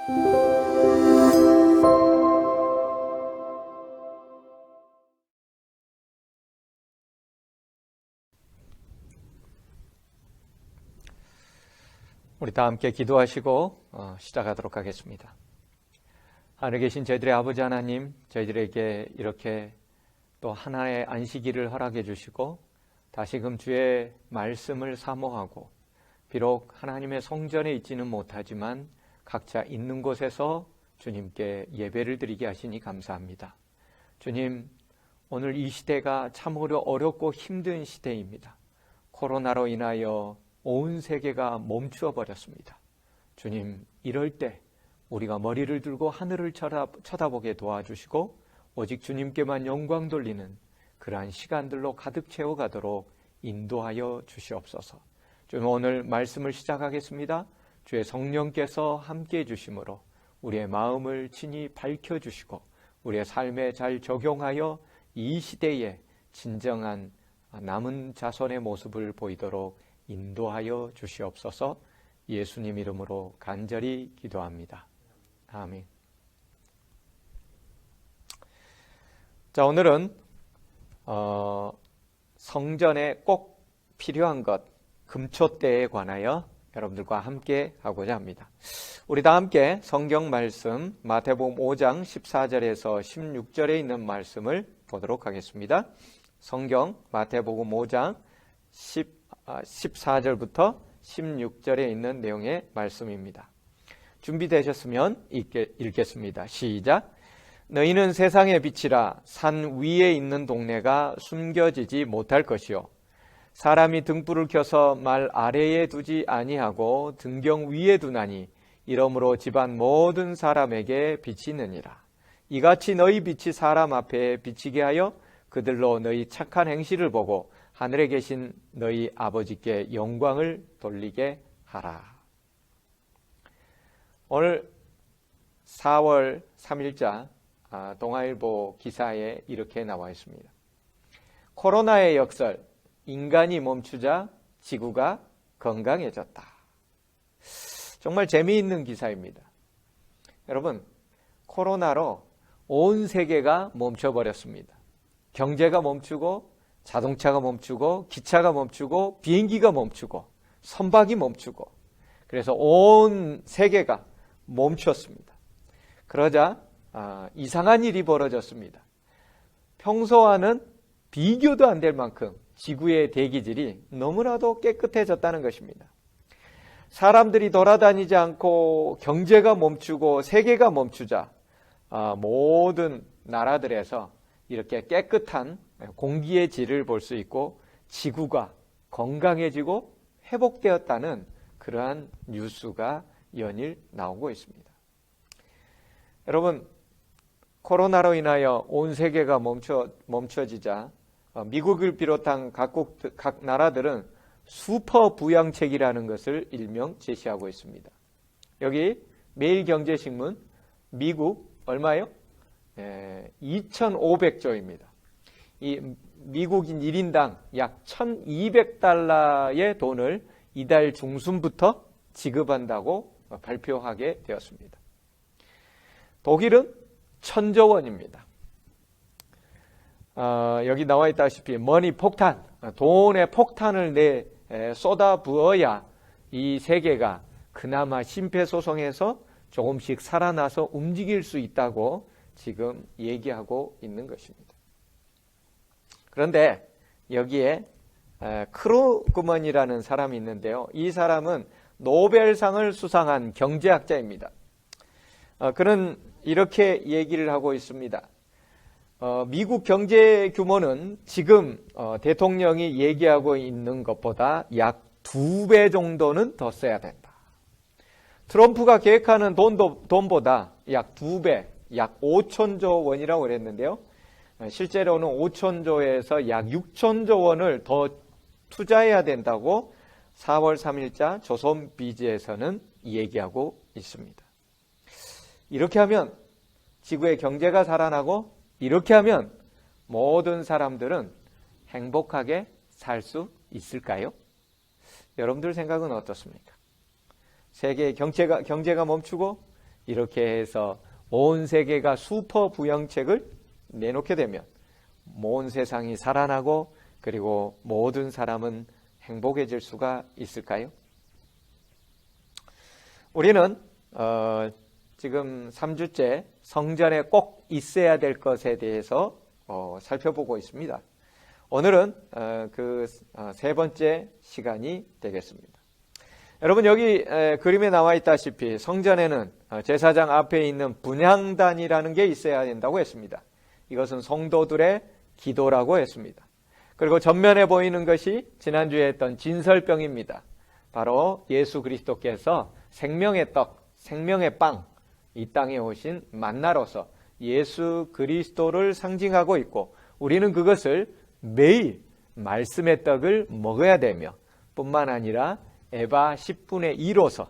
우리 다 함께 기도하시고 시작하도록 하겠습니다. 하늘에 계신 저희들의 아버지 하나님, 저희들에게 이렇게 또 하나의 안식일을 허락해 주시고 다시금 주의 말씀을 사모하고, 비록 하나님의 성전에 있지는 못하지만 각자 있는 곳에서 주님께 예배를 드리게 하시니 감사합니다. 주님, 오늘 이 시대가 참으로 어렵고 힘든 시대입니다. 코로나로 인하여 온 세계가 멈추어 버렸습니다. 주님, 이럴 때 우리가 머리를 들고 하늘을 쳐다보게 도와주시고 오직 주님께만 영광 돌리는 그러한 시간들로 가득 채워가도록 인도하여 주시옵소서. 주님, 오늘 말씀을 시작하겠습니다. 주의 성령께서 함께해 주심으로 우리의 마음을 친히 밝혀주시고 우리의 삶에 잘 적용하여 이 시대에 진정한 남은 자손의 모습을 보이도록 인도하여 주시옵소서. 예수님 이름으로 간절히 기도합니다. 아멘. 자, 오늘은 성전에 꼭 필요한 것, 금초대에 관하여 여러분들과 함께 하고자 합니다. 우리 다 함께 성경 말씀 마태복음 5장 14절에서 16절에 있는 말씀을 보도록 하겠습니다. 성경 마태복음 5장 14절부터 16절에 있는 내용의 말씀입니다. 준비되셨으면 읽겠습니다. 시작. 너희는 세상의 빛이라. 산 위에 있는 동네가 숨겨지지 못할 것이요 사람이 등불을 켜서 말 아래에 두지 아니하고 등경 위에 두나니 이러므로 집안 모든 사람에게 빛이 있느니라. 이같이 너희 빛이 사람 앞에 비치게 하여 그들로 너희 착한 행실을 보고 하늘에 계신 너희 아버지께 영광을 돌리게 하라. 오늘 4월 3일자 동아일보 기사에 이렇게 나와 있습니다. 코로나의 역설, 인간이 멈추자 지구가 건강해졌다. 정말 재미있는 기사입니다. 여러분, 코로나로 온 세계가 멈춰버렸습니다. 경제가 멈추고 자동차가 멈추고 기차가 멈추고 비행기가 멈추고 선박이 멈추고, 그래서 온 세계가 멈췄습니다. 그러자 이상한 일이 벌어졌습니다. 평소와는 비교도 안 될 만큼 지구의 대기질이 너무나도 깨끗해졌다는 것입니다. 사람들이 돌아다니지 않고 경제가 멈추고 세계가 멈추자 모든 나라들에서 이렇게 깨끗한 공기의 질을 볼 수 있고 지구가 건강해지고 회복되었다는 그러한 뉴스가 연일 나오고 있습니다. 여러분, 코로나로 인하여 온 세계가 멈춰지자 미국을 비롯한 각 나라들은 슈퍼 부양책이라는 것을 일명 제시하고 있습니다. 여기 매일경제신문, 미국 얼마요? 2,500조입니다. 이 미국인 1인당 약 1,200달러의 돈을 이달 중순부터 지급한다고 발표하게 되었습니다. 독일은 1,000조 원입니다. 여기 나와 있다시피 머니 폭탄, 돈의 폭탄을 쏟아 부어야 이 세계가 그나마 심폐소생해서 조금씩 살아나서 움직일 수 있다고 지금 얘기하고 있는 것입니다. 그런데 여기에 크루그먼이라는 사람이 있는데요. 이 사람은 노벨상을 수상한 경제학자입니다. 그는 이렇게 얘기를 하고 있습니다. 미국 경제 규모는 지금 대통령이 얘기하고 있는 것보다 약 2배 정도는 더 써야 된다. 트럼프가 계획하는 돈보다 약 2배, 약 5천조 원이라고 그랬는데요. 실제로는 5천조에서 약 6천조 원을 더 투자해야 된다고 4월 3일자 조선비즈에서는 얘기하고 있습니다. 이렇게 하면 지구의 경제가 살아나고 이렇게 하면 모든 사람들은 행복하게 살 수 있을까요? 여러분들 생각은 어떻습니까? 세계의 경제가 멈추고 이렇게 해서 온 세계가 슈퍼 부영책을 내놓게 되면 온 세상이 살아나고 그리고 모든 사람은 행복해질 수가 있을까요? 우리는 지금 3주째 성전에 꼭 있어야 될 것에 대해서 살펴보고 있습니다. 오늘은 그 세 번째 시간이 되겠습니다. 여러분, 여기 그림에 나와 있다시피 성전에는 제사장 앞에 있는 분향단이라는 게 있어야 된다고 했습니다. 이것은 성도들의 기도라고 했습니다. 그리고 전면에 보이는 것이 지난주에 했던 진설병입니다. 바로 예수 그리스도께서 생명의 떡, 생명의 빵, 이 땅에 오신 만나로서 예수 그리스도를 상징하고 있고, 우리는 그것을 매일 말씀의 떡을 먹어야 되며 뿐만 아니라 에바 10분의 2로서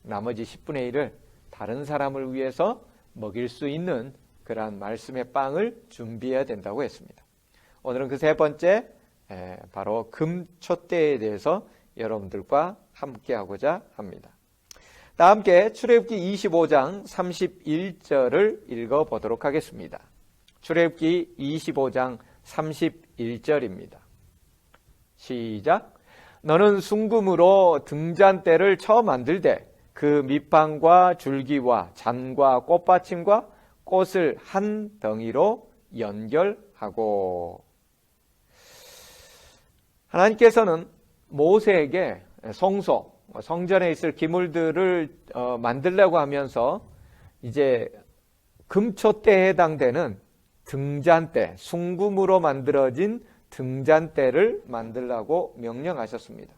나머지 10분의 1을 다른 사람을 위해서 먹일 수 있는 그러한 말씀의 빵을 준비해야 된다고 했습니다. 오늘은 그 세 번째, 바로 금촛대에 대해서 여러분들과 함께 하고자 합니다. 다 함께 출애굽기 25장 31절을 읽어보도록 하겠습니다. 출애굽기 25장 31절입니다. 시작. 너는 순금으로 등잔대를 쳐 만들되 그 밑판과 줄기와 잔과 꽃받침과 꽃을 한 덩이로 연결하고. 하나님께서는 모세에게 성소, 성전에 있을 기물들을 만들려고 하면서 이제 금촛대에 해당되는 등잔대, 순금으로 만들어진 등잔대를 만들라고 명령하셨습니다.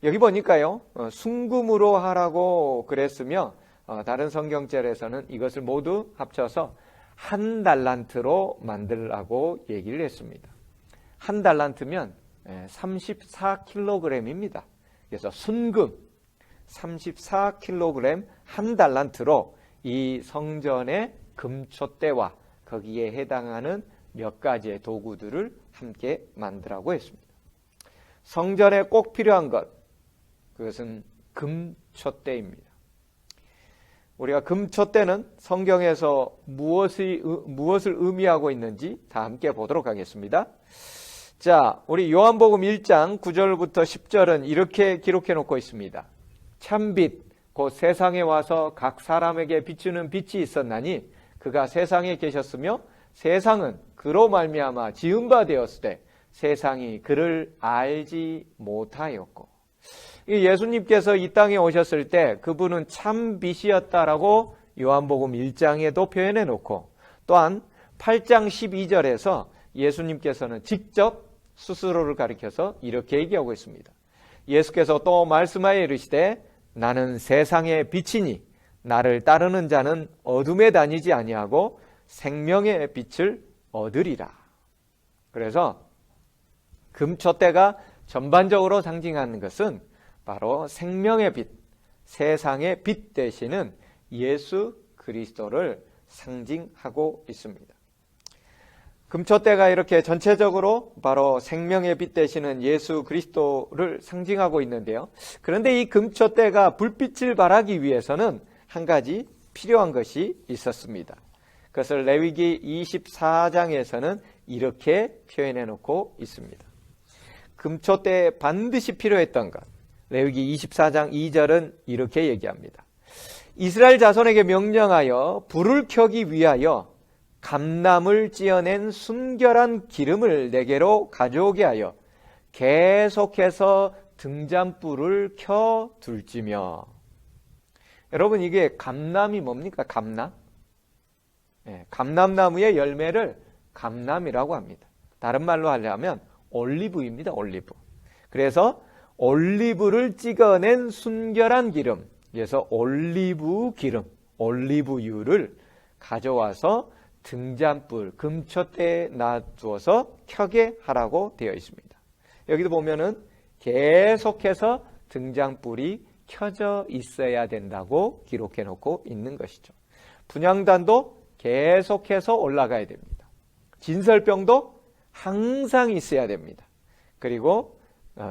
여기 보니까요, 순금으로 하라고 그랬으며 다른 성경절에서는 이것을 모두 합쳐서 한 달란트로 만들라고 얘기를 했습니다. 한 달란트면 34kg입니다. 그래서 순금 34kg 한 달란트로 이 성전의 금촛대와 거기에 해당하는 몇 가지의 도구들을 함께 만들라고 했습니다. 성전에 꼭 필요한 것, 그것은 금촛대입니다. 우리가 금촛대는 성경에서 무엇을 의미하고 있는지 다 함께 보도록 하겠습니다. 자, 우리 요한복음 1장 9절부터 10절은 이렇게 기록해 놓고 있습니다. 참빛, 곧 세상에 와서 각 사람에게 비추는 빛이 있었나니 그가 세상에 계셨으며 세상은 그로 말미암아 지은 바 되었으되 세상이 그를 알지 못하였고. 예수님께서 이 땅에 오셨을 때 그분은 참 빛이었다라고 요한복음 1장에도 표현해 놓고, 또한 8장 12절에서 예수님께서는 직접 스스로를 가리켜서 이렇게 얘기하고 있습니다. 예수께서 또 말씀하여 이르시되 나는 세상의 빛이니 나를 따르는 자는 어둠에 다니지 아니하고 생명의 빛을 얻으리라. 그래서 금촛대가 전반적으로 상징하는 것은 바로 생명의 빛, 세상의 빛 되시는 예수 그리스도를 상징하고 있습니다. 금촛대가 이렇게 전체적으로 바로 생명의 빛 되시는 예수 그리스도를 상징하고 있는데요. 그런데 이 금촛대가 불빛을 발하기 위해서는 한 가지 필요한 것이 있었습니다. 그것을 레위기 24장에서는 이렇게 표현해 놓고 있습니다. 금촛대에 반드시 필요했던 것, 레위기 24장 2절은 이렇게 얘기합니다. 이스라엘 자손에게 명령하여 불을 켜기 위하여 감람을 찧어낸 순결한 기름을 내게로 가져오게 하여 계속해서 등잔불을 켜둘지며. 여러분, 이게 감람이 뭡니까? 감람? 감람나무의 열매를 감람이라고 합니다. 다른 말로 하려면 올리브입니다. 올리브. 그래서 올리브를 찍어낸 순결한 기름, 그래서 올리브 기름, 올리브유를 가져와서 등잔불, 금촛대에 놔두어서 켜게 하라고 되어 있습니다. 여기도 보면은 계속해서 등잔불이 켜져 있어야 된다고 기록해 놓고 있는 것이죠. 분향단도 계속해서 올라가야 됩니다. 진설병도 항상 있어야 됩니다. 그리고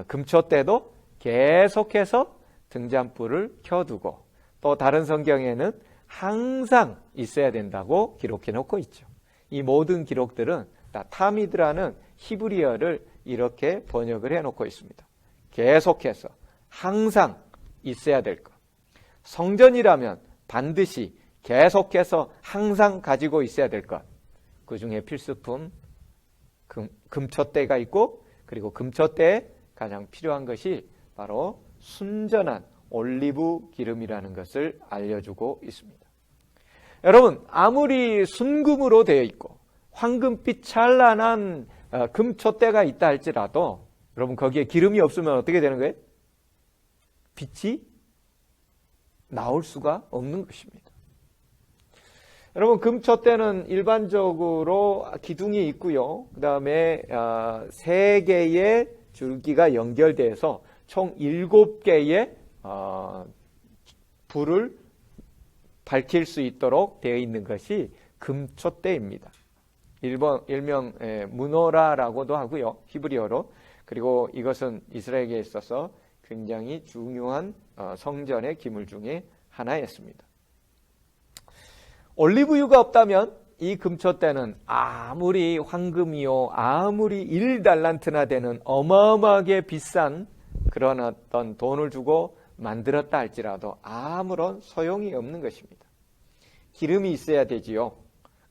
금촛대도 계속해서 등잔불을 켜두고, 또 다른 성경에는 항상 있어야 된다고 기록해 놓고 있죠. 이 모든 기록들은 다 타미드라는 히브리어를 이렇게 번역을 해 놓고 있습니다. 계속해서 항상 있어야 될 것. 성전이라면 반드시 계속해서 항상 가지고 있어야 될 것. 그 중에 필수품 금초대가 있고, 그리고 금초대에 가장 필요한 것이 바로 순전한 올리브 기름이라는 것을 알려주고 있습니다. 여러분, 아무리 순금으로 되어 있고 황금빛 찬란한 금초대가 있다 할지라도 여러분, 거기에 기름이 없으면 어떻게 되는 거예요? 빛이 나올 수가 없는 것입니다. 여러분, 금초대는 일반적으로 기둥이 있고요. 그 다음에 3개의 줄기가 연결돼서 총 7개의 불을 밝힐 수 있도록 되어 있는 것이 금초대입니다. 일명 무노라라고도 하고요, 히브리어로. 그리고 이것은 이스라엘에 있어서 굉장히 중요한 성전의 기물 중에 하나였습니다. 올리브유가 없다면 이 금초대는 아무리 황금이요, 아무리 1달란트나 되는 어마어마하게 비싼 그런 어떤 돈을 주고 만들었다 할지라도 아무런 소용이 없는 것입니다. 기름이 있어야 되지요.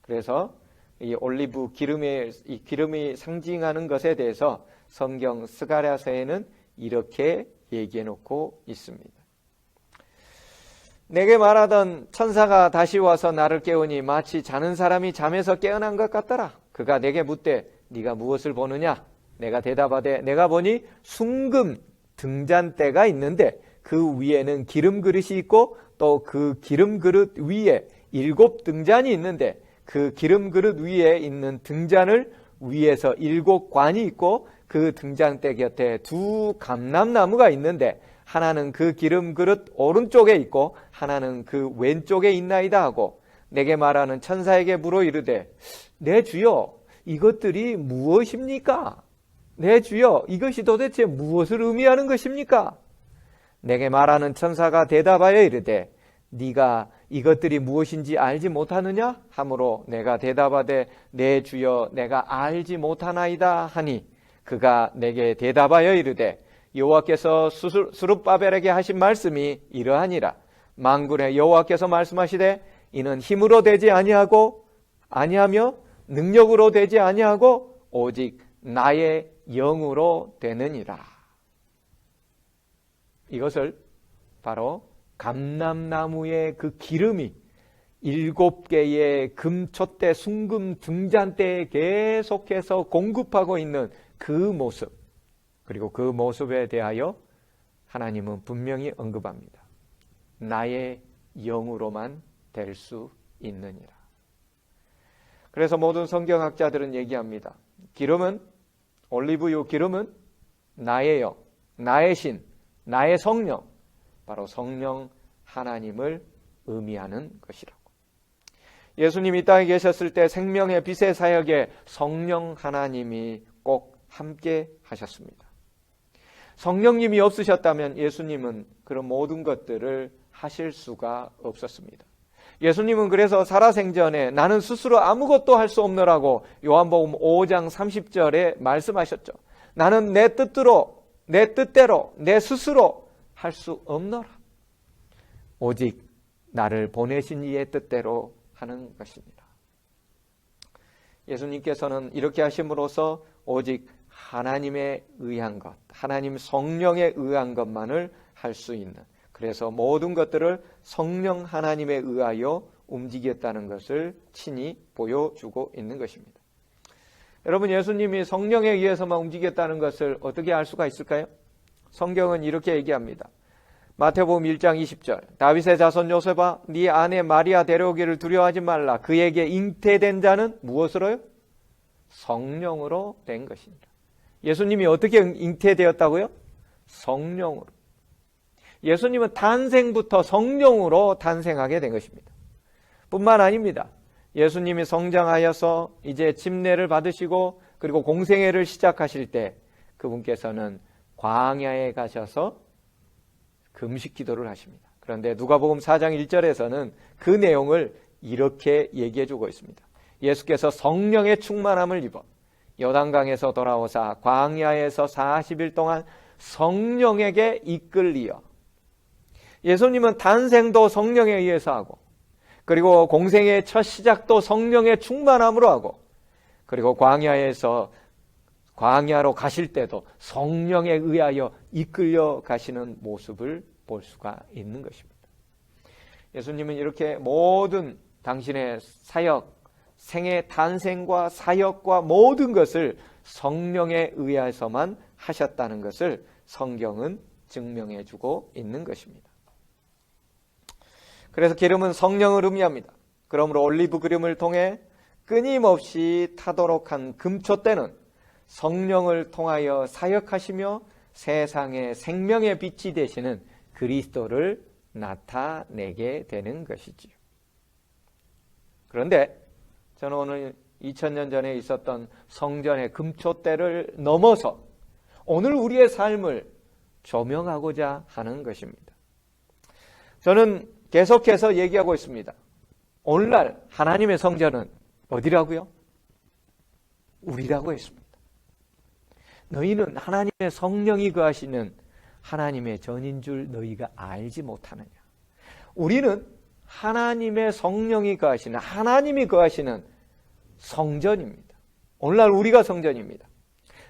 그래서 이 올리브 기름이 상징하는 것에 대해서 성경 스가랴서에는 이렇게 얘기해 놓고 있습니다. 내게 말하던 천사가 다시 와서 나를 깨우니 마치 자는 사람이 잠에서 깨어난 것 같더라. 그가 내게 묻되 네가 무엇을 보느냐? 내가 대답하되 내가 보니 순금 등잔대가 있는데 그 위에는 기름 그릇이 있고 또 그 기름 그릇 위에 7 등잔이 있는데 그 기름 그릇 위에 있는 등잔을 위에서 7 관이 있고 그 등잔대 곁에 2 감람나무가 있는데 하나는 그 기름 그릇 오른쪽에 있고 하나는 그 왼쪽에 있나이다 하고 내게 말하는 천사에게 물어 이르되 내 주여 이것들이 무엇입니까? 내 주여 이것이 도대체 무엇을 의미하는 것입니까? 내게 말하는 천사가 대답하여 이르되 네가 이것들이 무엇인지 알지 못하느냐? 하므로 내가 대답하되 내 주여 내가 알지 못하나이다 하니 그가 내게 대답하여 이르되 여호와께서 스룹바벨에게 하신 말씀이 이러하니라. 만군의 여호와께서 말씀하시되 이는 힘으로 되지 아니하며 능력으로 되지 아니하고 오직 나의 영으로 되느니라. 이것을 바로 감람나무의 그 기름이 7개의 금초대 순금 등잔대에 계속해서 공급하고 있는 그 모습, 그리고 그 모습에 대하여 하나님은 분명히 언급합니다. 나의 영으로만 될 수 있느니라. 그래서 모든 성경학자들은 얘기합니다. 기름은, 올리브유 기름은 나의 영, 나의 신, 나의 성령, 바로 성령 하나님을 의미하는 것이라고. 예수님이 이 땅에 계셨을 때 생명의 빛의 사역에 성령 하나님이 꼭 함께 하셨습니다. 성령님이 없으셨다면 예수님은 그런 모든 것들을 하실 수가 없었습니다. 예수님은 그래서 살아생전에 나는 스스로 아무것도 할 수 없노라고 요한복음 5장 30절에 말씀하셨죠. 나는 내 뜻대로 내 스스로 할 수 없노라. 오직 나를 보내신 이의 뜻대로 하는 것입니다. 예수님께서는 이렇게 하심으로써 오직 하나님에 의한 것, 하나님 성령에 의한 것만을 할 수 있는, 그래서 모든 것들을 성령 하나님에 의하여 움직였다는 것을 친히 보여주고 있는 것입니다. 여러분, 예수님이 성령에 의해서만 움직였다는 것을 어떻게 알 수가 있을까요? 성경은 이렇게 얘기합니다. 마태복음 1장 20절 다윗의 자손 요셉아 네 아내 마리아 데려오기를 두려워하지 말라. 그에게 잉태된 자는 무엇으로요? 성령으로 된 것입니다. 예수님이 어떻게 잉태되었다고요? 성령으로. 예수님은 탄생부터 성령으로 탄생하게 된 것입니다. 뿐만 아닙니다. 예수님이 성장하여서 이제 침례를 받으시고 그리고 공생애를 시작하실 때 그분께서는 광야에 가셔서 금식 기도를 하십니다. 그런데 누가복음 4장 1절에서는 그 내용을 이렇게 얘기해 주고 있습니다. 예수께서 성령의 충만함을 입어 요단강에서 돌아오사 광야에서 40일 동안 성령에게 이끌리어, 예수님은 탄생도 성령에 의해서 하고, 그리고 공생의 첫 시작도 성령의 충만함으로 하고, 그리고 광야로 가실 때도 성령에 의하여 이끌려 가시는 모습을 볼 수가 있는 것입니다. 예수님은 이렇게 모든 당신의 사역, 생의 탄생과 사역과 모든 것을 성령에 의해서만 하셨다는 것을 성경은 증명해 주고 있는 것입니다. 그래서 기름은 성령을 의미합니다. 그러므로 올리브 기름을 통해 끊임없이 타도록 한 금초대는 성령을 통하여 사역하시며 세상의 생명의 빛이 되시는 그리스도를 나타내게 되는 것이지요. 그런데 저는 오늘 2000년 전에 있었던 성전의 금초대를 넘어서 오늘 우리의 삶을 조명하고자 하는 것입니다. 저는 계속해서 얘기하고 있습니다. 오늘날 하나님의 성전은 어디라고요? 우리라고 했습니다. 너희는 하나님의 성령이 거하시는 하나님의 전인 줄 너희가 알지 못하느냐. 우리는 하나님의 성령이 거하시는, 하나님이 거하시는 성전입니다. 오늘날 우리가 성전입니다.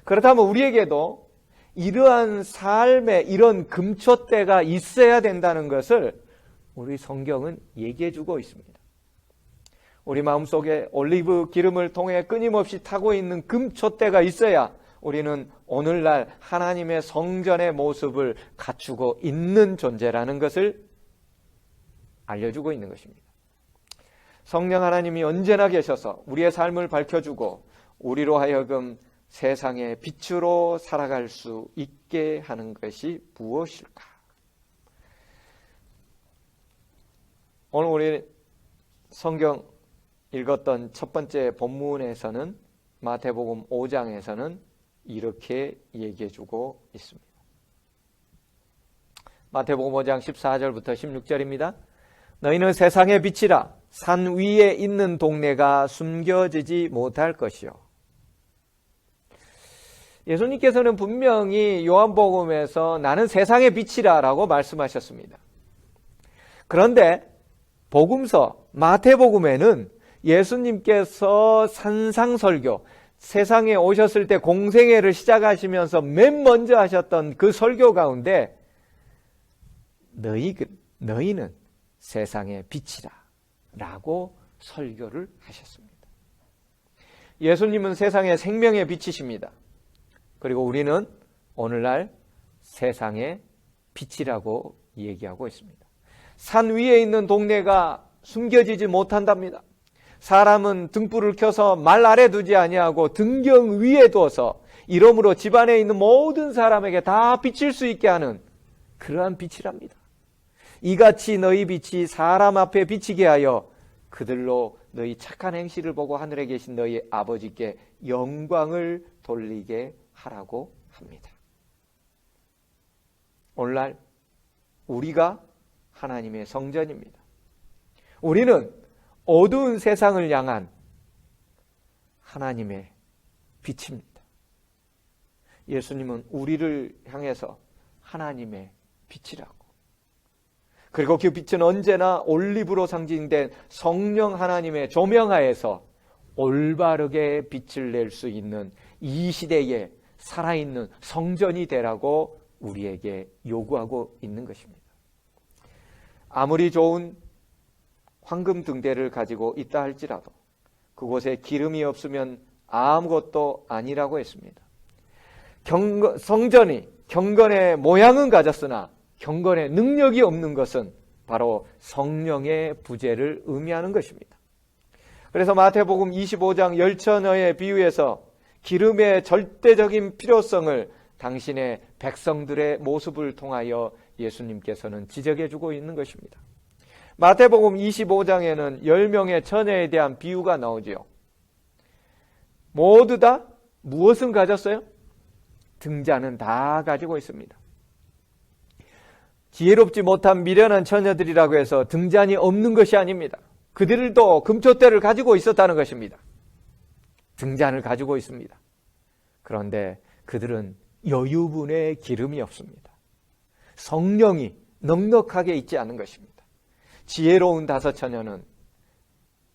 그렇다면 우리에게도 이러한 삶에 이런 금초대가 있어야 된다는 것을 우리 성경은 얘기해 주고 있습니다. 우리 마음속에 올리브 기름을 통해 끊임없이 타고 있는 금초대가 있어야 우리는 오늘날 하나님의 성전의 모습을 갖추고 있는 존재라는 것을 알려주고 있는 것입니다. 성령 하나님이 언제나 계셔서 우리의 삶을 밝혀주고 우리로 하여금 세상의 빛으로 살아갈 수 있게 하는 것이 무엇일까? 오늘 우리 성경 읽었던 첫 번째 본문에서는, 마태복음 5장에서는 이렇게 얘기해주고 있습니다. 마태복음 5장 14절부터 16절입니다. 너희는 세상의 빛이라. 산 위에 있는 동네가 숨겨지지 못할 것이요. 예수님께서는 분명히 요한복음에서 나는 세상의 빛이라 라고 말씀하셨습니다. 그런데 복음서 마태복음에는 예수님께서 산상설교, 세상에 오셨을 때 공생애를 시작하시면서 맨 먼저 하셨던 그 설교 가운데 너희는 세상의 빛이라 라고 설교를 하셨습니다. 예수님은 세상의 생명의 빛이십니다. 그리고 우리는 오늘날 세상의 빛이라고 얘기하고 있습니다. 산 위에 있는 동네가 숨겨지지 못한답니다. 사람은 등불을 켜서 말 아래 두지 아니하고 등경 위에 두어서 이러므로 집안에 있는 모든 사람에게 다 비칠 수 있게 하는 그러한 빛이랍니다. 이같이 너희 빛이 사람 앞에 비치게 하여 그들로 너희 착한 행실을 보고 하늘에 계신 너희 아버지께 영광을 돌리게 하라고 합니다. 오늘날 우리가 하나님의 성전입니다. 우리는 어두운 세상을 향한 하나님의 빛입니다. 예수님은 우리를 향해서 하나님의 빛이라고, 그리고 그 빛은 언제나 올리브로 상징된 성령 하나님의 조명하에서 올바르게 빛을 낼 수 있는 이 시대에 살아있는 성전이 되라고 우리에게 요구하고 있는 것입니다. 아무리 좋은 황금 등대를 가지고 있다 할지라도 그곳에 기름이 없으면 아무것도 아니라고 했습니다. 성전이 경건의 모양은 가졌으나 경건의 능력이 없는 것은 바로 성령의 부재를 의미하는 것입니다. 그래서 마태복음 25장 열처녀의 비유에서 기름의 절대적인 필요성을 당신의 백성들의 모습을 통하여 예수님께서는 지적해주고 있는 것입니다. 마태복음 25장에는 10명의 처녀에 대한 비유가 나오지요. 모두 다 무엇은 가졌어요? 등잔은 다 가지고 있습니다. 지혜롭지 못한 미련한 처녀들이라고 해서 등잔이 없는 것이 아닙니다. 그들도 금촛대를 가지고 있었다는 것입니다. 등잔을 가지고 있습니다. 그런데 그들은 여유분의 기름이 없습니다. 성령이 넉넉하게 있지 않은 것입니다. 지혜로운 다섯 처녀는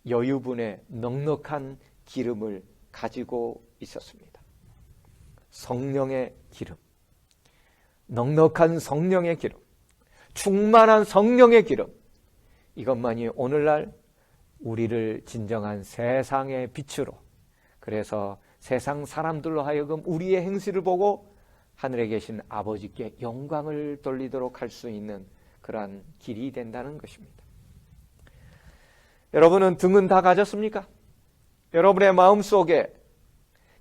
여유분의 넉넉한 기름을 가지고 있었습니다. 성령의 기름, 넉넉한 성령의 기름, 충만한 성령의 기름, 이것만이 오늘날 우리를 진정한 세상의 빛으로, 그래서 세상 사람들로 하여금 우리의 행실을 보고 하늘에 계신 아버지께 영광을 돌리도록 할 수 있는 그러한 길이 된다는 것입니다. 여러분은 등은 다 가졌습니까? 여러분의 마음속에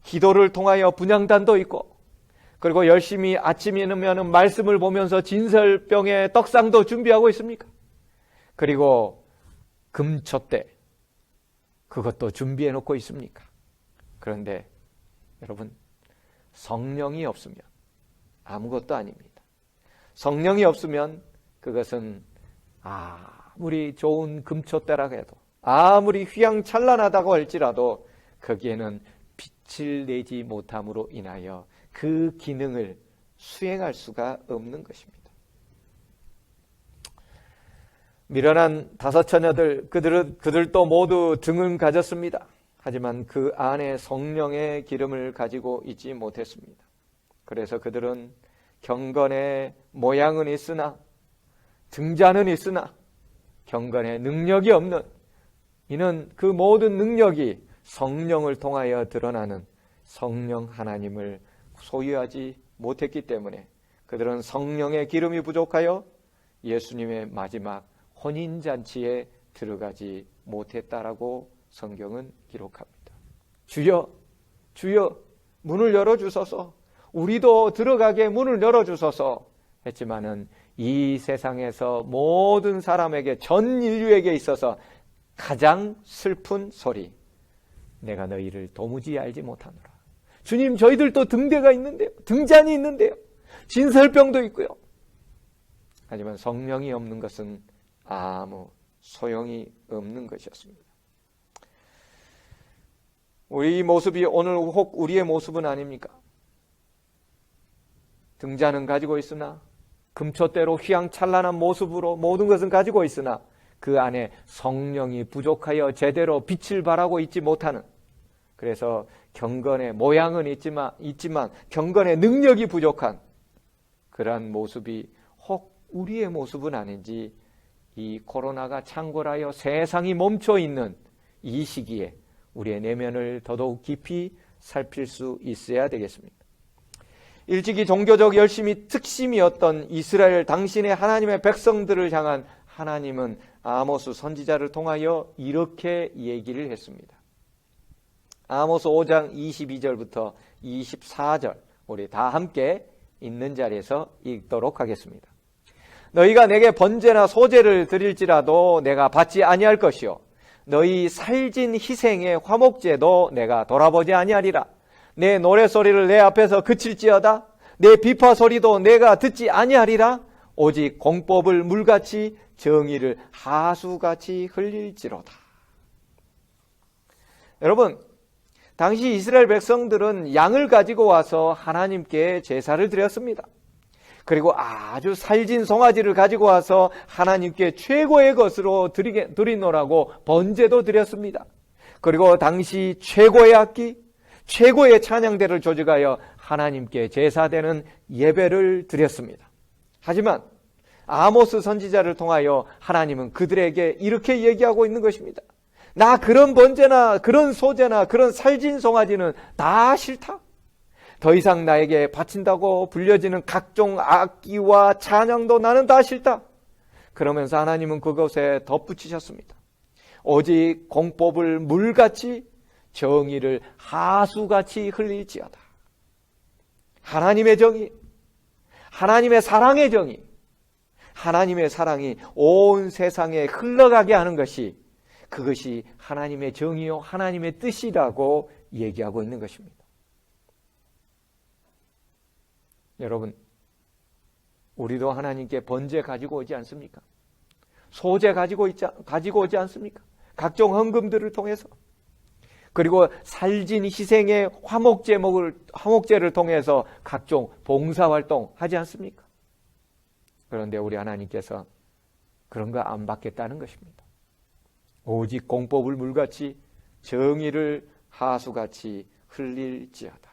기도를 통하여 분향단도 있고, 그리고 열심히 아침이면 말씀을 보면서 진설병의 떡상도 준비하고 있습니까? 그리고 금촛대, 그것도 준비해 놓고 있습니까? 그런데 여러분, 성령이 없으면 아무것도 아닙니다. 성령이 없으면 그것은 아무리 좋은 금촛대라고 해도, 아무리 휘황찬란하다고 할지라도 거기에는 빛을 내지 못함으로 인하여 그 기능을 수행할 수가 없는 것입니다. 미련한 다섯 처녀들, 그들도 모두 등은 가졌습니다. 하지만 그 안에 성령의 기름을 가지고 있지 못했습니다. 그래서 그들은 경건의 모양은 있으나, 등잔은 있으나 경건의 능력이 없는, 이는 그 모든 능력이 성령을 통하여 드러나는 성령 하나님을 소유하지 못했기 때문에 그들은 성령의 기름이 부족하여 예수님의 마지막 혼인잔치에 들어가지 못했다라고 성경은 기록합니다. 주여, 주여, 문을 열어주소서, 우리도 들어가게 문을 열어주소서 했지만은 이 세상에서 모든 사람에게, 전 인류에게 있어서 가장 슬픈 소리, 내가 너희를 도무지 알지 못하노라. 주님, 저희들도 등대가 있는데요, 등잔이 있는데요, 진설병도 있고요. 하지만 성령이 없는 것은 아무 소용이 없는 것이었습니다. 우리 모습이 오늘 혹 우리의 모습은 아닙니까? 등잔은 가지고 있으나, 금촛대로 휘황찬란한 모습으로 모든 것은 가지고 있으나 그 안에 성령이 부족하여 제대로 빛을 발하고 있지 못하는, 그래서 경건의 모양은 있지만 경건의 능력이 부족한 그러한 모습이 혹 우리의 모습은 아닌지, 이 코로나가 창궐하여 세상이 멈춰 있는 이 시기에 우리의 내면을 더더욱 깊이 살필 수 있어야 되겠습니다. 일찍이 종교적 열심이 특심이었던 이스라엘 당신의 하나님의 백성들을 향한 하나님은 아모스 선지자를 통하여 이렇게 얘기를 했습니다. 아모스 5장 22절부터 24절, 우리 다 함께 있는 자리에서 읽도록 하겠습니다. 너희가 내게 번제나 소제를 드릴지라도 내가 받지 아니할 것이요, 너희 살진 희생의 화목제도 내가 돌아보지 아니하리라. 내 노래소리를 내 앞에서 그칠지어다. 내 비파소리도 내가 듣지 아니하리라. 오직 공법을 물같이 정의를 하수같이 흘릴지로다. 여러분, 당시 이스라엘 백성들은 양을 가지고 와서 하나님께 제사를 드렸습니다. 그리고 아주 살진 송아지를 가지고 와서 하나님께 최고의 것으로 드리노라고 번제도 드렸습니다. 그리고 당시 최고의 악기, 최고의 찬양대를 조직하여 하나님께 제사되는 예배를 드렸습니다. 하지만 아모스 선지자를 통하여 하나님은 그들에게 이렇게 얘기하고 있는 것입니다. 나 그런 번제나 그런 소제나 그런 살진 송아지는 다 싫다. 더 이상 나에게 바친다고 불려지는 각종 악기와 찬양도 나는 다 싫다. 그러면서 하나님은 그것에 덧붙이셨습니다. 오직 공법을 물같이 정의를 하수같이 흘릴지어다. 하나님의 정의, 하나님의 사랑의 정의, 하나님의 사랑이 온 세상에 흘러가게 하는 것이, 그것이 하나님의 정의요 하나님의 뜻이라고 얘기하고 있는 것입니다. 여러분, 우리도 하나님께 번제 가지고 오지 않습니까? 소제 가지고 오지 않습니까? 각종 헌금들을 통해서. 그리고 살진 희생의 화목제를 통해서 각종 봉사활동 하지 않습니까? 그런데 우리 하나님께서 그런 거 안 받겠다는 것입니다. 오직 공법을 물같이 정의를 하수같이 흘릴지어다.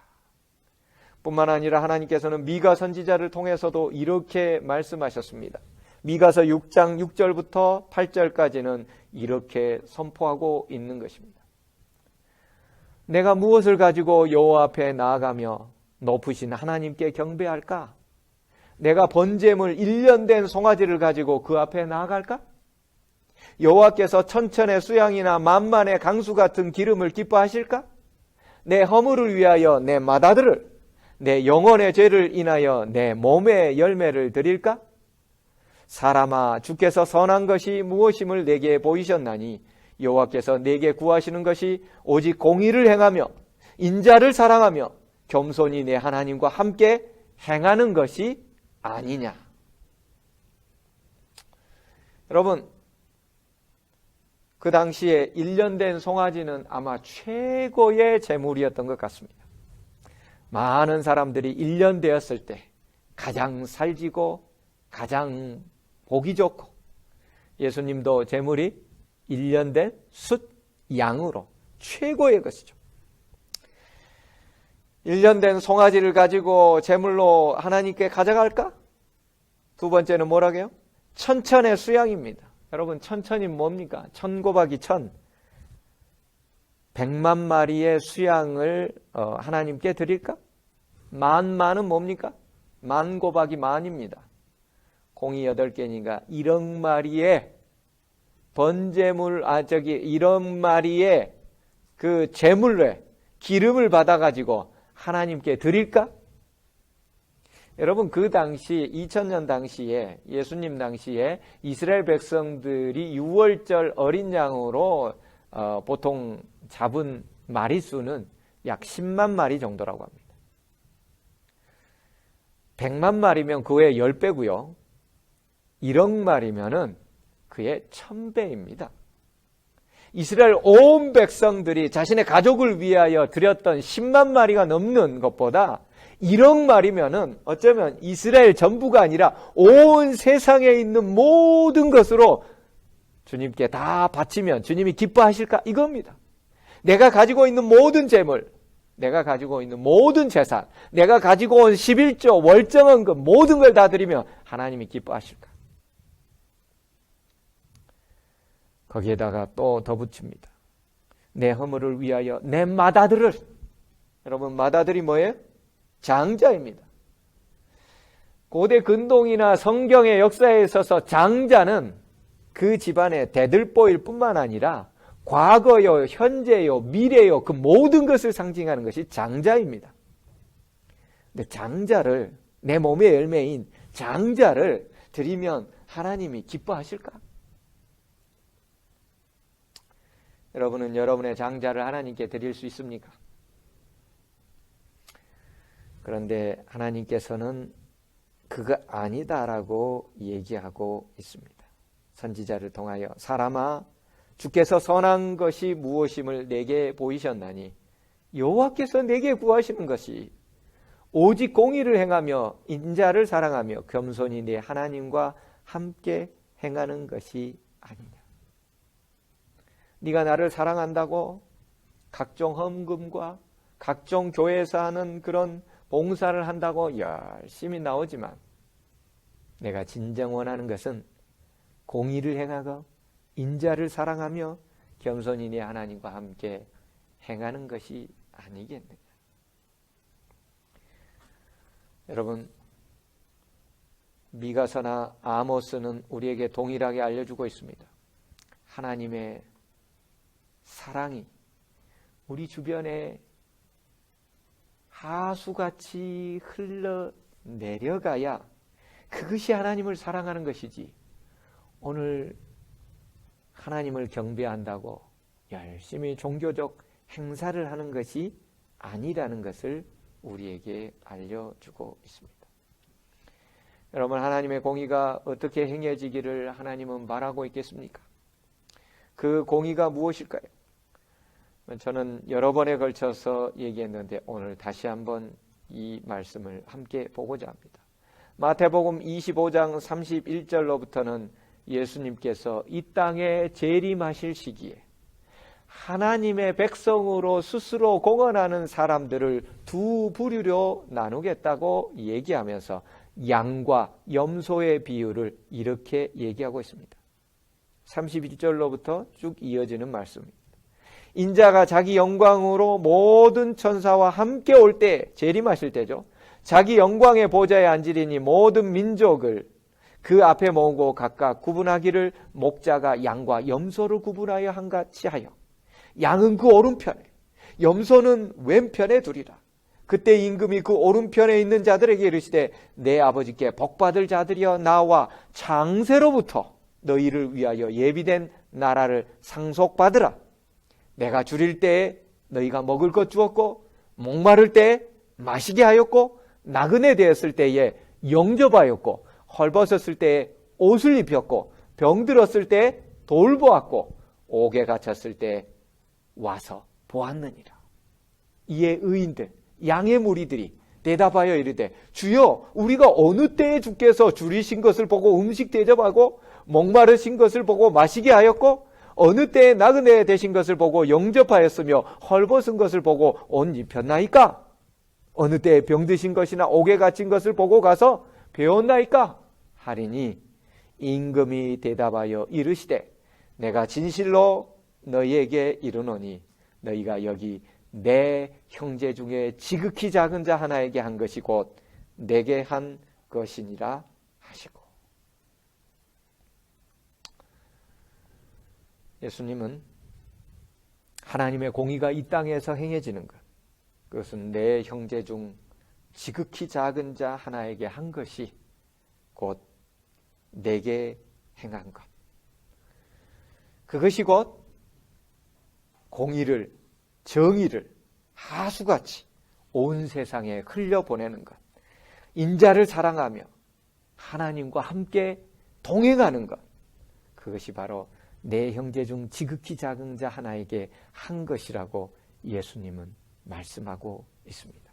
뿐만 아니라 하나님께서는 미가 선지자를 통해서도 이렇게 말씀하셨습니다. 미가서 6장 6절부터 8절까지는 이렇게 선포하고 있는 것입니다. 내가 무엇을 가지고 여호와 앞에 나아가며 높으신 하나님께 경배할까? 내가 번제물 1년 된 송아지를 가지고 그 앞에 나아갈까? 여호와께서 천천의 수양이나 만만의 강수 같은 기름을 기뻐하실까? 내 허물을 위하여 내 맏아들을, 내 영혼의 죄를 인하여 내 몸의 열매를 드릴까? 사람아, 주께서 선한 것이 무엇임을 내게 보이셨나니 여호와께서 내게 구하시는 것이 오직 공의를 행하며 인자를 사랑하며 겸손히 내 하나님과 함께 행하는 것이 아니냐. 여러분, 그 당시에 1년 된 송아지는 아마 최고의 제물이었던 것 같습니다. 많은 사람들이 1년 되었을 때 가장 살지고 가장 보기 좋고, 예수님도 제물이 1년 된 숫 양으로 최고의 것이죠. 1년 된 송아지를 가지고 제물로 하나님께 가져갈까? 두 번째는 뭐라고요? 천천의 수양입니다. 여러분, 천천이 뭡니까? 천 곱하기 천, 100만 마리의 수양을 하나님께 드릴까? 만은 뭡니까? 만 곱하기 만입니다. 공이 8개니까 1억 마리의 번제물, 1억 마리의 그 제물에 기름을 받아가지고 하나님께 드릴까? 여러분, 그 당시 2000년 당시에, 예수님 당시에 이스라엘 백성들이 6월절 어린 양으로 보통 잡은 마리수는 약 10만 마리 정도라고 합니다. 100만 마리면 그 외에 10배고요. 1억 마리면은 그의 1000배입니다. 이스라엘 온 백성들이 자신의 가족을 위하여 드렸던 10만 마리가 넘는 것보다 1억 마리면은 어쩌면 이스라엘 전부가 아니라 온 세상에 있는 모든 것으로 주님께 다 바치면 주님이 기뻐하실까? 이겁니다. 내가 가지고 있는 모든 재물, 내가 가지고 있는 모든 재산, 내가 가지고 온 11조 월정헌금 모든 걸 다 드리면 하나님이 기뻐하실까? 거기에다가 또 덧붙입니다. 내 허물을 위하여 내 맏아들을. 여러분, 맏아들이 뭐예요? 장자입니다. 고대 근동이나 성경의 역사에 있어서 장자는 그 집안의 대들보일 뿐만 아니라 과거요, 현재요, 미래요, 그 모든 것을 상징하는 것이 장자입니다. 근데 장자를, 내 몸의 열매인 장자를 드리면 하나님이 기뻐하실까? 여러분은 여러분의 장자를 하나님께 드릴 수 있습니까? 그런데 하나님께서는 그거 아니다라고 얘기하고 있습니다. 선지자를 통하여 사람아, 주께서 선한 것이 무엇임을 내게 보이셨나니 여호와께서 내게 구하시는 것이 오직 공의를 행하며 인자를 사랑하며 겸손히 내 하나님과 함께 행하는 것이 아니냐. 네가 나를 사랑한다고 각종 헌금과 각종 교회에서 하는 그런 봉사를 한다고 열심히 나오지만 내가 진정 원하는 것은 공의를 행하고 인자를 사랑하며 겸손히 내 하나님과 함께 행하는 것이 아니겠느냐. 여러분, 미가서나 아모스는 우리에게 동일하게 알려주고 있습니다. 하나님의 사랑이 우리 주변에 하수같이 흘러내려가야 그것이 하나님을 사랑하는 것이지, 오늘 하나님을 경배한다고 열심히 종교적 행사를 하는 것이 아니라는 것을 우리에게 알려주고 있습니다. 여러분, 하나님의 공의가 어떻게 행해지기를 하나님은 바라고 있겠습니까? 그 공의가 무엇일까요? 저는 여러 번에 걸쳐서 얘기했는데 오늘 다시 한번 이 말씀을 함께 보고자 합니다. 마태복음 25장 31절로부터는 예수님께서 이 땅에 재림하실 시기에 하나님의 백성으로 스스로 공언하는 사람들을 두 부류로 나누겠다고 얘기하면서 양과 염소의 비유를 이렇게 얘기하고 있습니다. 31절로부터 쭉 이어지는 말씀입니다. 인자가 자기 영광으로 모든 천사와 함께 올 때, 재림하실 때죠. 자기 영광의 보좌에 앉으리니 모든 민족을 그 앞에 모으고 각각 구분하기를 목자가 양과 염소를 구분하여 한같이 하여 양은 그 오른편에 염소는 왼편에 두리라. 그때 임금이 그 오른편에 있는 자들에게 이르시되 내 아버지께 복받을 자들이여 나와 창세로부터 너희를 위하여 예비된 나라를 상속받으라. 내가 줄일 때에 너희가 먹을 것 주었고 목마를 때에 마시게 하였고 나그네 되었을 때에 영접하였고 헐벗었을 때에 옷을 입혔고 병들었을 때에 돌보았고 옥에 갇혔을 때에 와서 보았느니라. 이에 의인들 양의 무리들이 대답하여 이르되 주여 우리가 어느 때에 주께서 줄이신 것을 보고 음식 대접하고 목마르신 것을 보고 마시게 하였고 어느 때에 나그네 되신 것을 보고 영접하였으며 헐벗은 것을 보고 옷 입혔나이까? 어느 때에 병드신 것이나 옥에 갇힌 것을 보고 가서 배웠나이까? 하리니 임금이 대답하여 이르시되 내가 진실로 너희에게 이르노니 너희가 여기 내 형제 중에 지극히 작은 자 하나에게 한 것이 곧 내게 한 것이니라 하시고. 예수님은 하나님의 공의가 이 땅에서 행해지는 것, 그것은 내 형제 중 지극히 작은 자 하나에게 한 것이 곧 내게 행한 것, 그것이 곧 공의를, 정의를 하수같이 온 세상에 흘려보내는 것, 인자를 사랑하며 하나님과 함께 동행하는 것, 그것이 바로 내 형제 중 지극히 작은 자 하나에게 한 것이라고 예수님은 말씀하고 있습니다.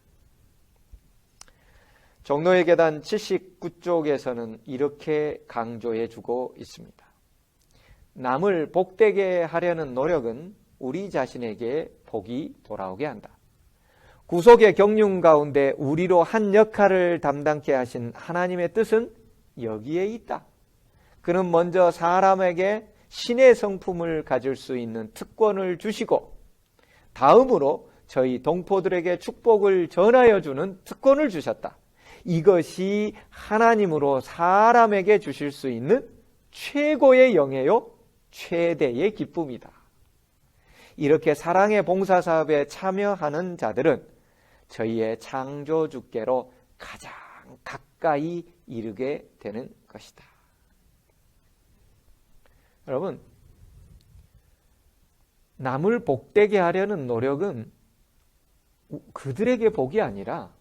종로의 계단 79쪽에서는 이렇게 강조해 주고 있습니다. 남을 복되게 하려는 노력은 우리 자신에게 복이 돌아오게 한다. 구속의 경륜 가운데 우리로 한 역할을 담당케 하신 하나님의 뜻은 여기에 있다. 그는 먼저 사람에게 신의 성품을 가질 수 있는 특권을 주시고 다음으로 저희 동포들에게 축복을 전하여 주는 특권을 주셨다. 이것이 하나님으로 사람에게 주실 수 있는 최고의 영예요, 최대의 기쁨이다. 이렇게 사랑의 봉사사업에 참여하는 자들은 저희의 창조주께로 가장 가까이 이르게 되는 것이다. 여러분, 남을 복되게 하려는 노력은 그들에게 복이 아니라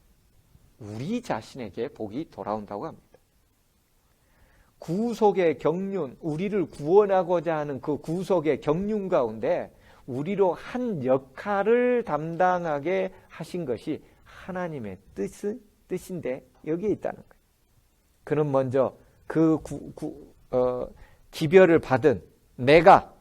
우리 자신에게 복이 돌아온다고 합니다. 구속의 경륜, 우리를 구원하고자 하는 그 구속의 경륜 가운데 우리로 한 역할을 담당하게 하신 것이 하나님의 뜻인데 여기에 있다는 거예요. 그는 먼저 그 기별을 받은 내가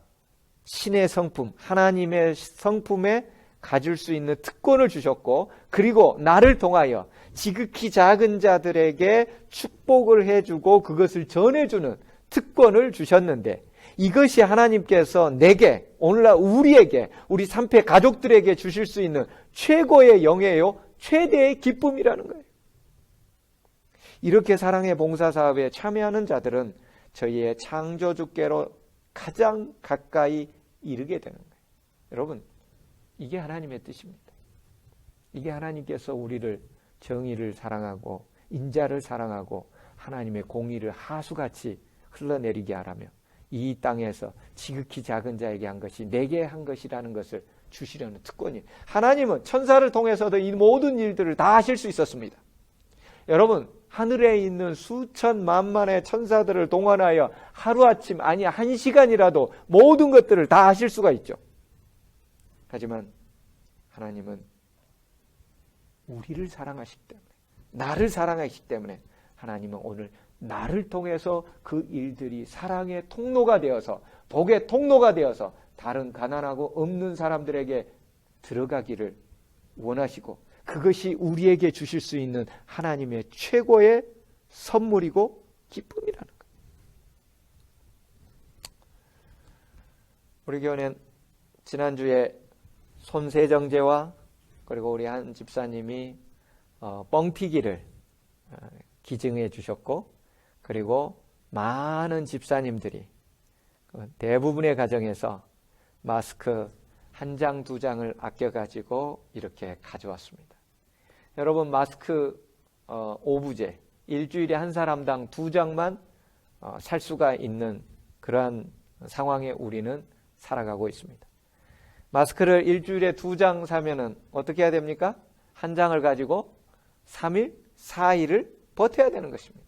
신의 성품, 하나님의 성품에 가질 수 있는 특권을 주셨고, 그리고 나를 통하여 지극히 작은 자들에게 축복을 해주고 그것을 전해주는 특권을 주셨는데, 이것이 하나님께서 내게, 오늘날 우리에게, 우리 삼패 가족들에게 주실 수 있는 최고의 영예요, 최대의 기쁨이라는 거예요. 이렇게 사랑의 봉사사업에 참여하는 자들은 저희의 창조주께로 가장 가까이 이르게 되는 거예요. 여러분, 이게 하나님의 뜻입니다. 이게 하나님께서 우리를 정의를 사랑하고 인자를 사랑하고 하나님의 공의를 하수같이 흘러내리게 하라며 이 땅에서 지극히 작은 자에게 한 것이 내게 한 것이라는 것을 주시려는 특권이에요. 하나님은 천사를 통해서도 이 모든 일들을 다 하실 수 있었습니다. 여러분, 하늘에 있는 수천 만만의 천사들을 동원하여 하루아침, 아니 1시간이라도 모든 것들을 다 하실 수가 있죠. 하지만 하나님은 우리를 사랑하시기 때문에, 나를 사랑하시기 때문에 하나님은 오늘 나를 통해서 그 일들이 사랑의 통로가 되어서, 복의 통로가 되어서 다른 가난하고 없는 사람들에게 들어가기를 원하시고, 그것이 우리에게 주실 수 있는 하나님의 최고의 선물이고 기쁨이라는 거예요. 우리 교회는 지난주에 손세정제와 그리고 우리 한 집사님이 뻥튀기를 기증해 주셨고, 그리고 많은 집사님들이 대부분의 가정에서 마스크 1장, 2장을 아껴가지고 이렇게 가져왔습니다. 여러분, 마스크 오부제, 일주일에 한 사람당 2장만 살 수가 있는 그러한 상황에 우리는 살아가고 있습니다. 마스크를 일주일에 2장 사면은 어떻게 해야 됩니까? 1장을 가지고 3일, 4일을 버텨야 되는 것입니다.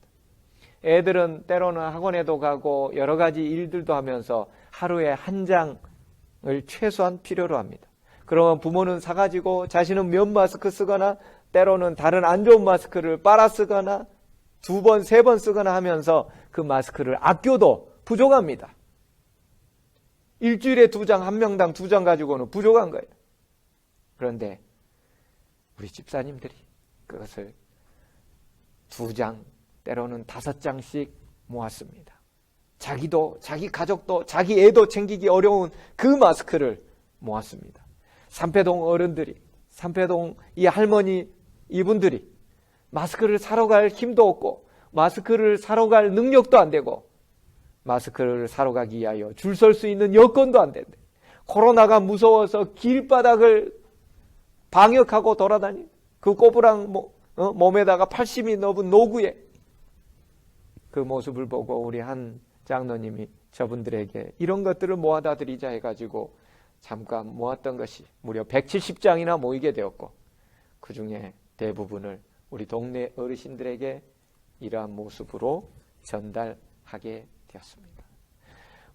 애들은 때로는 학원에도 가고 여러 가지 일들도 하면서 하루에 1장을 최소한 필요로 합니다. 그러면 부모는 사가지고 자신은 면 마스크 쓰거나 때로는 다른 안 좋은 마스크를 빨아 쓰거나 2번, 3번 쓰거나 하면서 그 마스크를 아껴도 부족합니다. 일주일에 2장, 한 명당 2장 가지고는 부족한 거예요. 그런데 우리 집사님들이 그것을 2장, 때로는 5장씩 모았습니다. 자기도, 자기 가족도, 자기 애도 챙기기 어려운 그 마스크를 모았습니다. 삼패동 어른들이, 삼패동 이 할머니 이분들이 마스크를 사러 갈 힘도 없고 마스크를 사러 갈 능력도 안 되고 마스크를 사러 가기 위하여 줄 설 수 있는 여건도 안 된대. 코로나가 무서워서 길바닥을 방역하고 돌아다니 그 꼬부랑 몸에다가 80이 넘은 노구에 그 모습을 보고 우리 한 장로님이 저분들에게 이런 것들을 모아다 드리자 해가지고 잠깐 모았던 것이 무려 170장이나 모이게 되었고, 그 중에 대부분을 우리 동네 어르신들에게 이러한 모습으로 전달하게 되었습니다.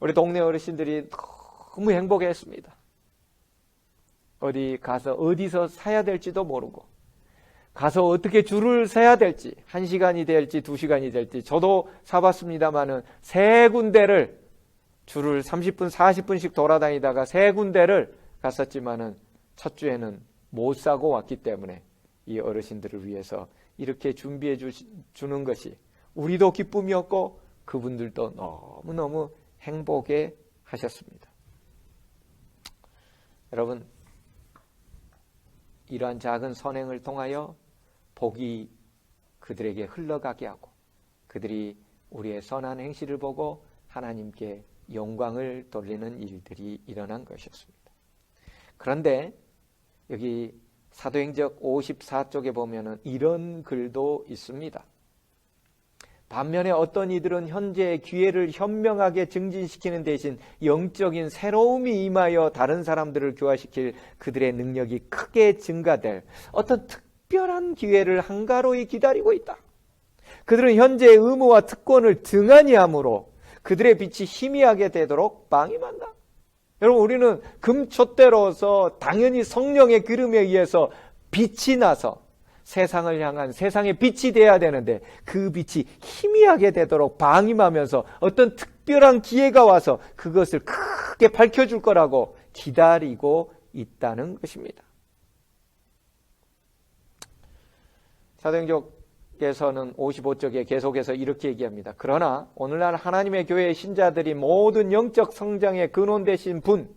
우리 동네 어르신들이 너무 행복했습니다. 어디 가서 어디서 사야 될지도 모르고, 가서 어떻게 줄을 서야 될지, 1시간이 될지 2시간이 될지 저도 사봤습니다마는 3군데를 줄을 30분 40분씩 돌아다니다가 3군데를 갔었지만은 첫 주에는 못 사고 왔기 때문에 이 어르신들을 위해서 이렇게 준비해 주는 것이 우리도 기쁨이었고 그분들도 너무너무 행복해 하셨습니다. 여러분, 이러한 작은 선행을 통하여 복이 그들에게 흘러가게 하고 그들이 우리의 선한 행실을 보고 하나님께 영광을 돌리는 일들이 일어난 것이었습니다. 그런데 여기 사도행적 54쪽에 보면은 이런 글도 있습니다. 반면에 어떤 이들은 현재의 기회를 현명하게 증진시키는 대신 영적인 새로움이 임하여 다른 사람들을 교화시킬 그들의 능력이 크게 증가될 어떤 특별한 기회를 한가로이 기다리고 있다. 그들은 현재의 의무와 특권을 등한히 함으로 그들의 빛이 희미하게 되도록 방임한다. 여러분, 우리는 금촛대로서 당연히 성령의 기름에 의해서 빛이 나서 세상을 향한 세상의 빛이 돼야 되는데 그 빛이 희미하게 되도록 방임하면서 어떤 특별한 기회가 와서 그것을 크게 밝혀줄 거라고 기다리고 있다는 것입니다. 사도행전에서는 55쪽에 계속해서 이렇게 얘기합니다. 그러나 오늘날 하나님의 교회의 신자들이 모든 영적 성장의 근원 되신 분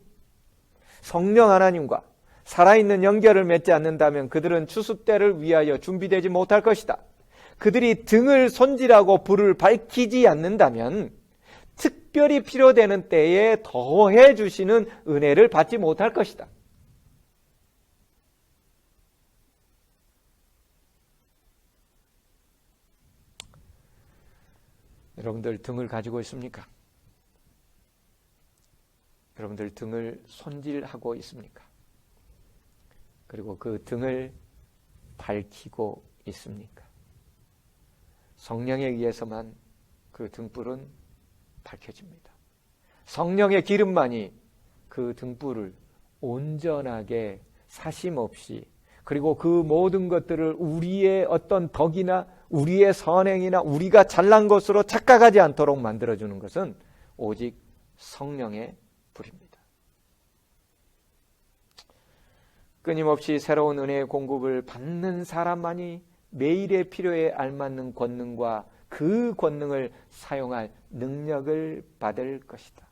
성령 하나님과 살아있는 연결을 맺지 않는다면 그들은 추수 때를 위하여 준비되지 못할 것이다. 그들이 등을 손질하고 불을 밝히지 않는다면 특별히 필요되는 때에 더해 주시는 은혜를 받지 못할 것이다. 여러분들 등을 가지고 있습니까? 여러분들 등을 손질하고 있습니까? 그리고 그 등을 밝히고 있습니까? 성령에 의해서만 그 등불은 밝혀집니다. 성령의 기름만이 그 등불을 온전하게 사심 없이, 그리고 그 모든 것들을 우리의 어떤 덕이나 우리의 선행이나 우리가 잘난 것으로 착각하지 않도록 만들어주는 것은 오직 성령의 불입니다. 끊임없이 새로운 은혜의 공급을 받는 사람만이 매일의 필요에 알맞는 권능과 그 권능을 사용할 능력을 받을 것이다.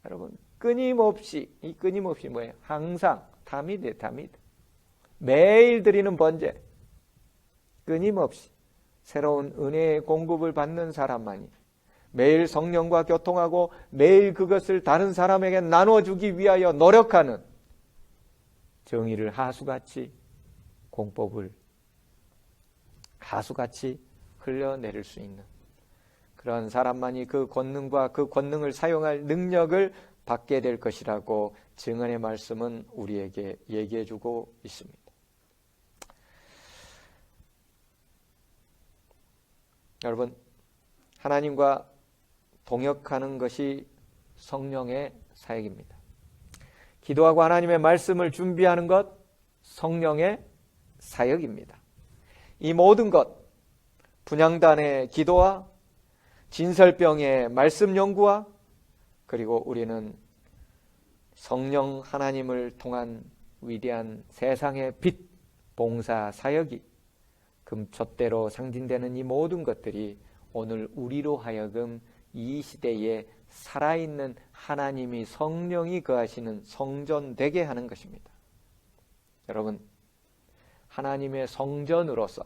여러분, 끊임없이, 이 끊임없이 뭐예요? 항상 다미드 매일 드리는 번제, 끊임없이 새로운 은혜의 공급을 받는 사람만이 매일 성령과 교통하고 매일 그것을 다른 사람에게 나눠주기 위하여 노력하는, 정의를 하수같이, 공법을 하수같이 흘려내릴 수 있는 그런 사람만이 그 권능과 그 권능을 사용할 능력을 받게 될 것이라고 증언의 말씀은 우리에게 얘기해 주고 있습니다. 여러분, 하나님과 동역하는 것이 성령의 사역입니다. 기도하고 하나님의 말씀을 준비하는 것, 성령의 사역입니다. 이 모든 것, 분향단의 기도와 진설병의 말씀 연구와, 그리고 우리는 성령 하나님을 통한 위대한 세상의 빛, 봉사 사역이 금촛대로 상징되는 이 모든 것들이 오늘 우리로 하여금 이 시대에 살아있는 하나님이, 성령이 거하시는 성전 되게 하는 것입니다. 여러분, 하나님의 성전으로서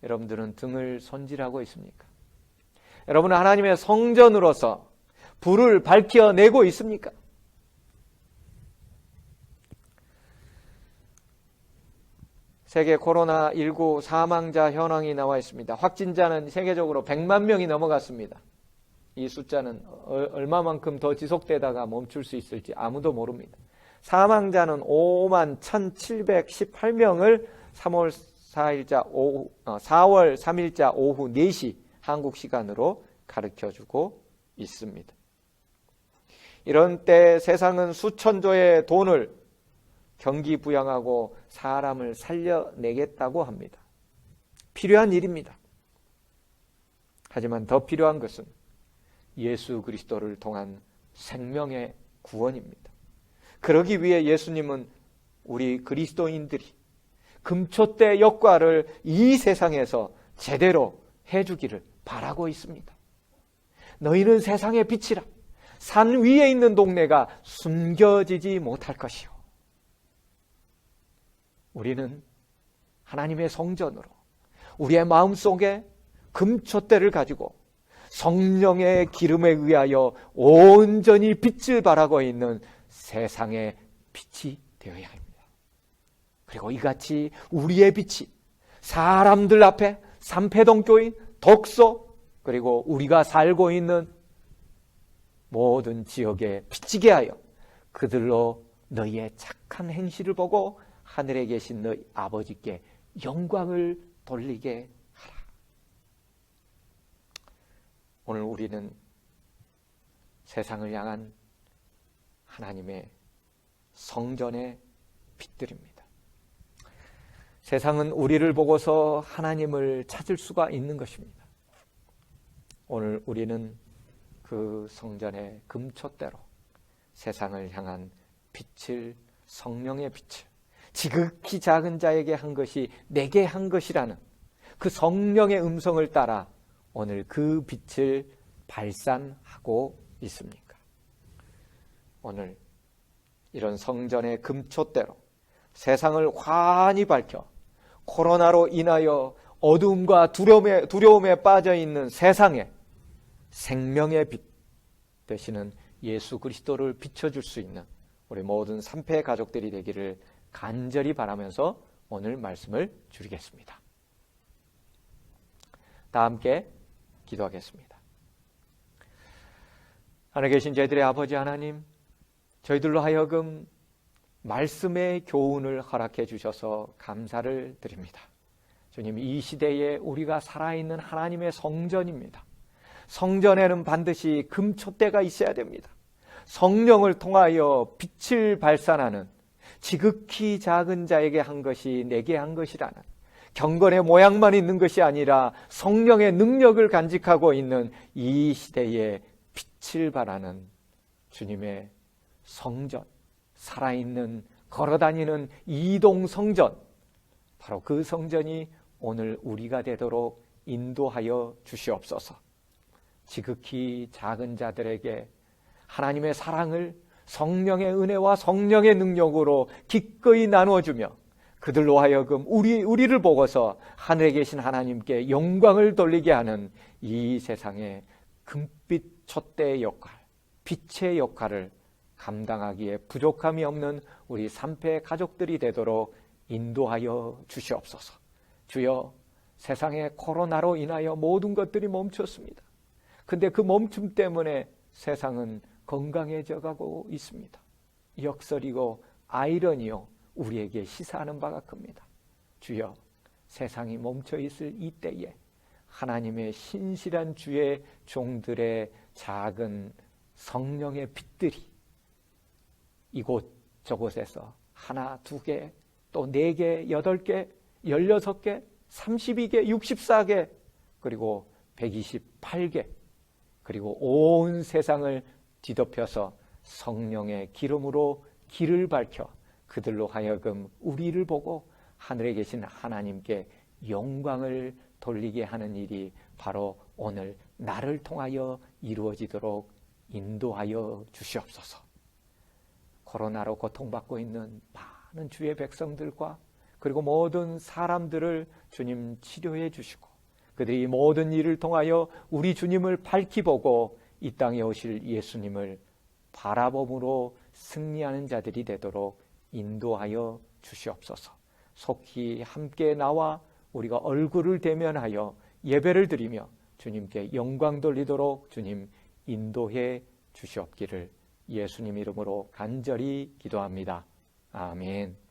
여러분들은 등을 손질하고 있습니까? 여러분은 하나님의 성전으로서 불을 밝혀내고 있습니까? 세계 코로나19 사망자 현황이 나와 있습니다. 확진자는 세계적으로 100만 명이 넘어갔습니다. 이 숫자는 얼마만큼 더 지속되다가 멈출 수 있을지 아무도 모릅니다. 사망자는 5만 1,718명을 4월 3일자 오후 4시 한국 시간으로 가르쳐주고 있습니다. 이런 때 세상은 수천조의 돈을 경기 부양하고 사람을 살려내겠다고 합니다. 필요한 일입니다. 하지만 더 필요한 것은 예수 그리스도를 통한 생명의 구원입니다. 그러기 위해 예수님은 우리 그리스도인들이 금촛대 역할을 이 세상에서 제대로 해주기를 바라고 있습니다. 너희는 세상의 빛이라. 산 위에 있는 동네가 숨겨지지 못할 것이요. 우리는 하나님의 성전으로 우리의 마음속에 금촛대를 가지고 성령의 기름에 의하여 온전히 빛을 발하고 있는 세상의 빛이 되어야 합니다. 그리고 이같이 우리의 빛이 사람들 앞에 삼패동교인, 덕소, 그리고 우리가 살고 있는 모든 지역에 비치게 하여 그들로 너희의 착한 행실을 보고 하늘에 계신 너희 아버지께 영광을 돌리게 하라. 오늘 우리는 세상을 향한 하나님의 성전의 빛들입니다. 세상은 우리를 보고서 하나님을 찾을 수가 있는 것입니다. 오늘 우리는 그 성전의 금촛대로 세상을 향한 빛을, 성령의 빛을, 지극히 작은 자에게 한 것이 내게 한 것이라는 그 성령의 음성을 따라 오늘 그 빛을 발산하고 있습니까? 오늘 이런 성전의 금촛대로 세상을 환히 밝혀 코로나로 인하여 어두움과 두려움에 빠져 있는 세상에 생명의 빛 되시는 예수 그리스도를 비춰줄 수 있는 우리 모든 삼패 가족들이 되기를 간절히 바라면서 오늘 말씀을 줄이겠습니다. 다 함께 기도하겠습니다. 하늘에 계신 저희들의 아버지 하나님, 저희들로 하여금 말씀의 교훈을 허락해 주셔서 감사를 드립니다. 주님, 이 시대에 우리가 살아있는 하나님의 성전입니다. 성전에는 반드시 금촛대가 있어야 됩니다. 성령을 통하여 빛을 발산하는, 지극히 작은 자에게 한 것이 내게 한 것이라는, 경건의 모양만 있는 것이 아니라 성령의 능력을 간직하고 있는 이 시대에 빛을 발하는 주님의 성전, 살아있는 걸어다니는 이동 성전, 바로 그 성전이 오늘 우리가 되도록 인도하여 주시옵소서. 지극히 작은 자들에게 하나님의 사랑을 성령의 은혜와 성령의 능력으로 기꺼이 나누어주며 그들로 하여금 우리를 보고서 하늘에 계신 하나님께 영광을 돌리게 하는 이 세상의 금빛 촛대의 역할, 빛의 역할을 감당하기에 부족함이 없는 우리 삼패 가족들이 되도록 인도하여 주시옵소서. 주여, 세상의 코로나로 인하여 모든 것들이 멈췄습니다. 근데 그 멈춤 때문에 세상은 건강해져 가고 있습니다. 역설이고 아이러니요, 우리에게 시사하는 바가 큽니다. 주여, 세상이 멈춰 있을 이때에 하나님의 신실한 주의 종들의 작은 성령의 빛들이 이곳저곳에서 하나, 두 개, 또 4개, 8개, 16개, 32개, 64개, 그리고 128개, 그리고 온 세상을 뒤덮여서 성령의 기름으로 길을 밝혀 그들로 하여금 우리를 보고 하늘에 계신 하나님께 영광을 돌리게 하는 일이 바로 오늘 나를 통하여 이루어지도록 인도하여 주시옵소서. 코로나로 고통받고 있는 많은 주의 백성들과 그리고 모든 사람들을 주님 치료해 주시고 그들이 모든 일을 통하여 우리 주님을 밝히 보고 이 땅에 오실 예수님을 바라봄으로 승리하는 자들이 되도록 인도하여 주시옵소서. 속히 함께 나와 우리가 얼굴을 대면하여 예배를 드리며 주님께 영광 돌리도록 주님 인도해 주시옵기를 예수님 이름으로 간절히 기도합니다. 아멘.